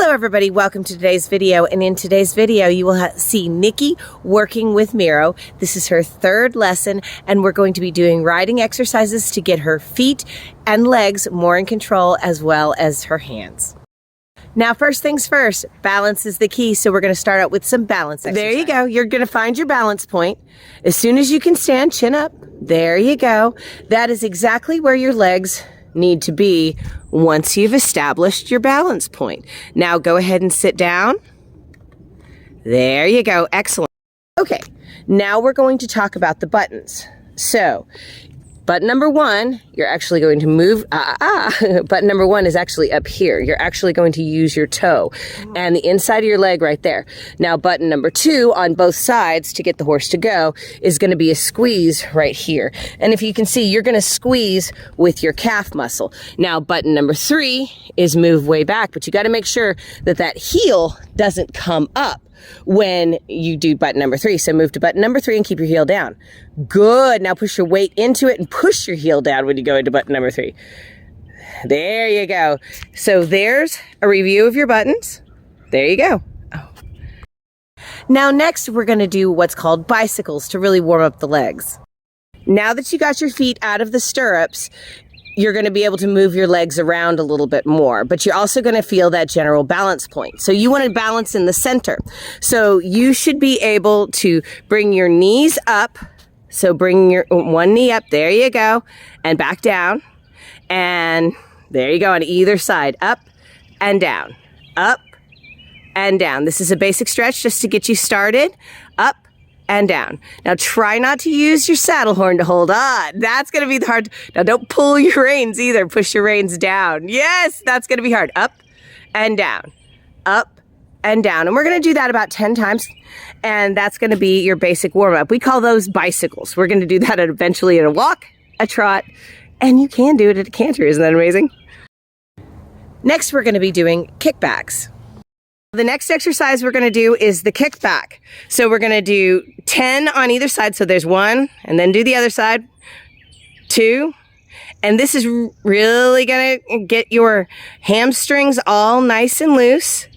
Hello everybody, welcome to today's video, and in today's video you will see Nicki working with Miro. This is her third lesson and we're going to be doing riding exercises to get her feet and legs more in control as well as her hands. Now first things first, balance is the key, so we're going to start out with some balance exercise. There you go, you're going to find your balance point. As soon as you can stand, chin up, there you go. That is exactly where your legs need to be once you've established your balance point. Now go ahead and sit down. There you go, excellent. Okay, now we're going to talk about the buttons. So, button number one, you're actually going to move, button number one is actually up here. You're actually going to use your toe and the inside of your leg right there. Now button number two on both sides to get the horse to go is going to be a squeeze right here. And if you can see, you're going to squeeze with your calf muscle. Now button number three is move way back, but you got to make sure that that heel doesn't come up when you do button number three. So move to button number three and keep your heel down. Good. Now push your weight into it and push your heel down when you go into button number three. There you go. So there's a review of your buttons. There you go. Oh. Now next we're going to do what's called bicycles to really warm up the legs. Now that you got your feet out of the stirrups, you're going to be able to move your legs around a little bit more, but you're also going to feel that general balance point. So you want to balance in the center. So you should be able to bring your knees up. So bring your one knee up, there you go, and back down. And there you go on either side, up and down, up and down. This is a basic stretch just to get you started, up and down. Now try not to use your saddle horn to hold on. That's going to be the hard. Now don't pull your reins either. Push your reins down. Yes, that's going to be hard. Up and down, up and down. And we're going to do that about 10 times. And that's going to be your basic warm up. We call those bicycles. We're going to do that eventually in a walk, a trot, and you can do it at a canter. Isn't that amazing? Next, we're going to be doing kickbacks. The next exercise we're going to do is the kickback. So we're going to do 10 on either side. So there's one, and then do the other side, 2. And this is really going to get your hamstrings all nice and loose.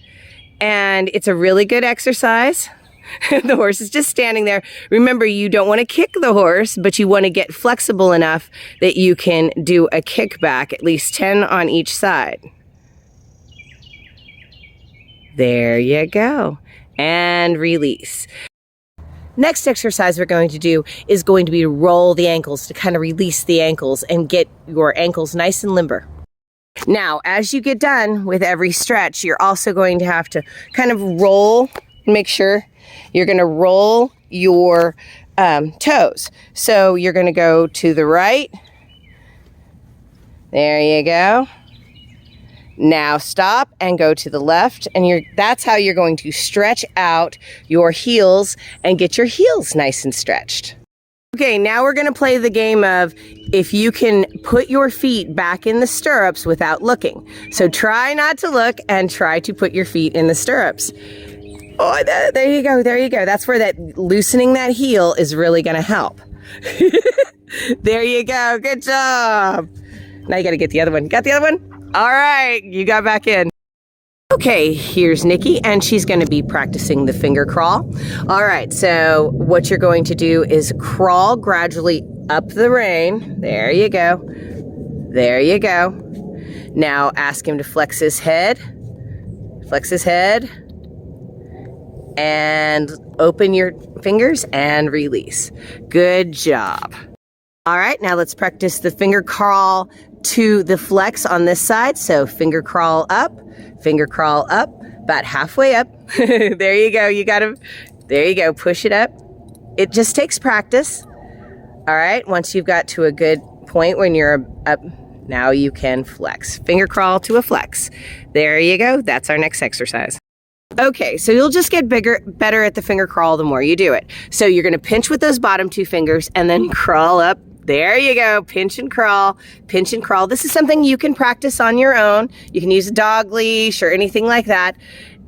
And it's a really good exercise. The horse is just standing there. Remember, you don't want to kick the horse, but you want to get flexible enough that you can do a kickback, at least 10 on each side. There you go. And release. Next exercise we're going to do is going to be to roll the ankles to kind of release the ankles and get your ankles nice and limber. Now, as you get done with every stretch, you're also going to have to kind of roll, make sure you're going to roll your toes. So you're going to go to the right. There you go. Now stop and go to the left, and that's how you're going to stretch out your heels and get your heels nice and stretched. Okay, now we're going to play the game of if you can put your feet back in the stirrups without looking. So try not to look and try to put your feet in the stirrups. Oh, there you go, there you go. That's where that loosening that heel is really going to help. There you go, good job. Now you got to get the other one. Got the other one? All right, you got back in. Okay, here's Nicki, and she's going to be practicing the finger crawl. All right, so what you're going to do is crawl gradually up the rein. There you go. There you go. Now ask him to flex his head. Flex his head. And open your fingers and release. Good job. All right, now let's practice the finger crawl to the flex on this side. So finger crawl up, about halfway up. There you go. You got to, there you go. Push it up. It just takes practice. All right. Once you've got to a good point when you're up, now you can flex. Finger crawl to a flex. There you go. That's our next exercise. Okay, so you'll just get better at the finger crawl the more you do it. So you're going to pinch with those bottom 2 fingers and then crawl up. There you go. Pinch and crawl. Pinch and crawl. This is something you can practice on your own. You can use a dog leash or anything like that.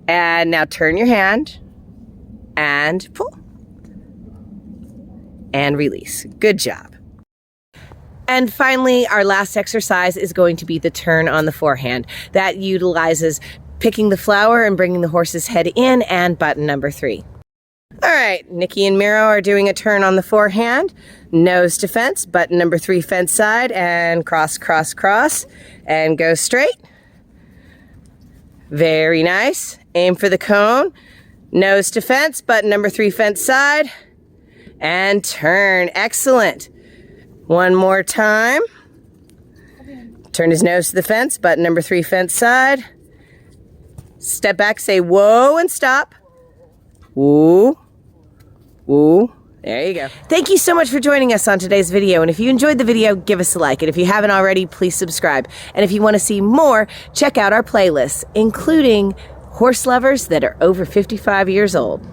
And now turn your hand and pull and release. Good job. And finally, our last exercise is going to be the turn on the forehand. That utilizes picking the flower and bringing the horse's head in, and button number 3. All right, Nicki and Miro are doing a turn on the forehand. Nose to fence, button number 3 fence side, and cross, cross, cross, and go straight. Very nice. Aim for the cone. Nose to fence, button number 3 fence side, and turn. Excellent. One more time. Turn his nose to the fence, button number 3 fence side. Step back, say whoa, and stop. Woo. Woo. There you go. Thank you so much for joining us on today's video. And if you enjoyed the video, give us a like. And if you haven't already, please subscribe. And if you want to see more, check out our playlists, including horse lovers that are over 55 years old.